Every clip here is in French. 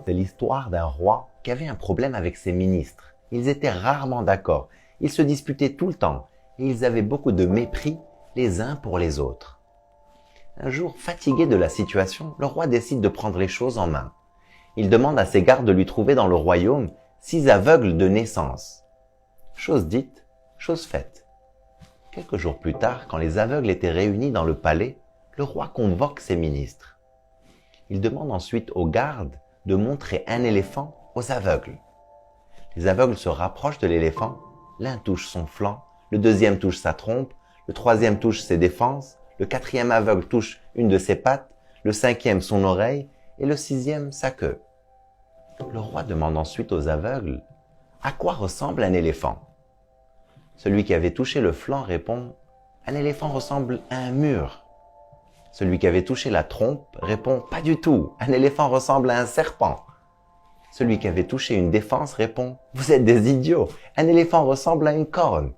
C'est l'histoire d'un roi qui avait un problème avec ses ministres. Ils étaient rarement d'accord, ils se disputaient tout le temps et ils avaient beaucoup de mépris les uns pour les autres. Un jour, fatigué de la situation, le roi décide de prendre les choses en main. Il demande à ses gardes de lui trouver dans le royaume 6 aveugles de naissance. Chose dite, chose faite. Quelques jours plus tard, quand les aveugles étaient réunis dans le palais, le roi convoque ses ministres. Il demande ensuite aux gardes de montrer un éléphant aux aveugles. Les aveugles se rapprochent de l'éléphant, l'un touche son flanc, le deuxième touche sa trompe, le troisième touche ses défenses, le quatrième aveugle touche une de ses pattes, le cinquième son oreille et le sixième sa queue. Le roi demande ensuite aux aveugles « À quoi ressemble un éléphant ?» Celui qui avait touché le flanc répond « Un éléphant ressemble à un mur ». Celui qui avait touché la trompe répond « Pas du tout, un éléphant ressemble à un serpent ». Celui qui avait touché une défense répond « Vous êtes des idiots, un éléphant ressemble à une corne ».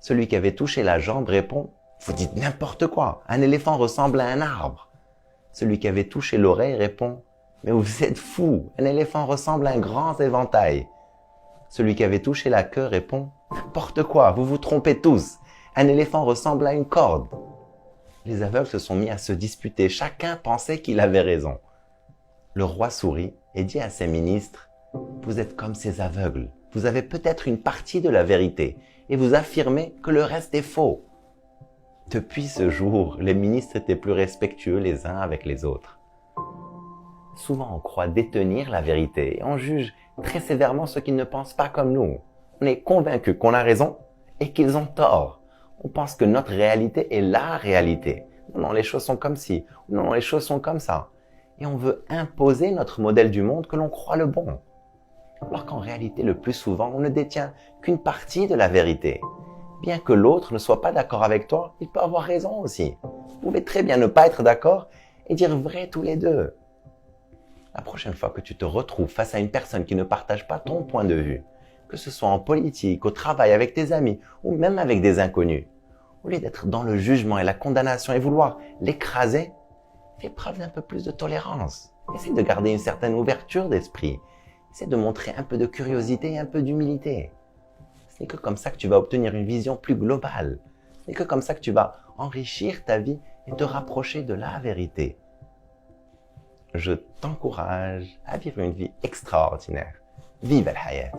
Celui qui avait touché la jambe répond « Vous dites n'importe quoi, un éléphant ressemble à un arbre ». Celui qui avait touché l'oreille répond « Mais vous êtes fous, un éléphant ressemble à un grand éventail ». Celui qui avait touché la queue répond « N'importe quoi, vous vous trompez tous, un éléphant ressemble à une corde ». Les aveugles se sont mis à se disputer, chacun pensait qu'il avait raison. Le roi sourit et dit à ses ministres « Vous êtes comme ces aveugles, vous avez peut-être une partie de la vérité et vous affirmez que le reste est faux. » Depuis ce jour, les ministres étaient plus respectueux les uns avec les autres. Souvent, on croit détenir la vérité et on juge très sévèrement ceux qui ne pensent pas comme nous. On est convaincu qu'on a raison et qu'ils ont tort. On pense que notre réalité est la réalité. Non, les choses sont comme ci. Non, les choses sont comme ça. Et on veut imposer notre modèle du monde que l'on croit le bon. Alors qu'en réalité, le plus souvent, on ne détient qu'une partie de la vérité. Bien que l'autre ne soit pas d'accord avec toi, il peut avoir raison aussi. Vous pouvez très bien ne pas être d'accord et dire vrai tous les deux. La prochaine fois que tu te retrouves face à une personne qui ne partage pas ton point de vue, que ce soit en politique, au travail, avec tes amis ou même avec des inconnus, au lieu d'être dans le jugement et la condamnation et vouloir l'écraser, fais preuve d'un peu plus de tolérance. Essaie de garder une certaine ouverture d'esprit. Essaie de montrer un peu de curiosité et un peu d'humilité. Ce n'est que comme ça que tu vas obtenir une vision plus globale. Ce n'est que comme ça que tu vas enrichir ta vie et te rapprocher de la vérité. Je t'encourage à vivre une vie extraordinaire. Vive al-hayat!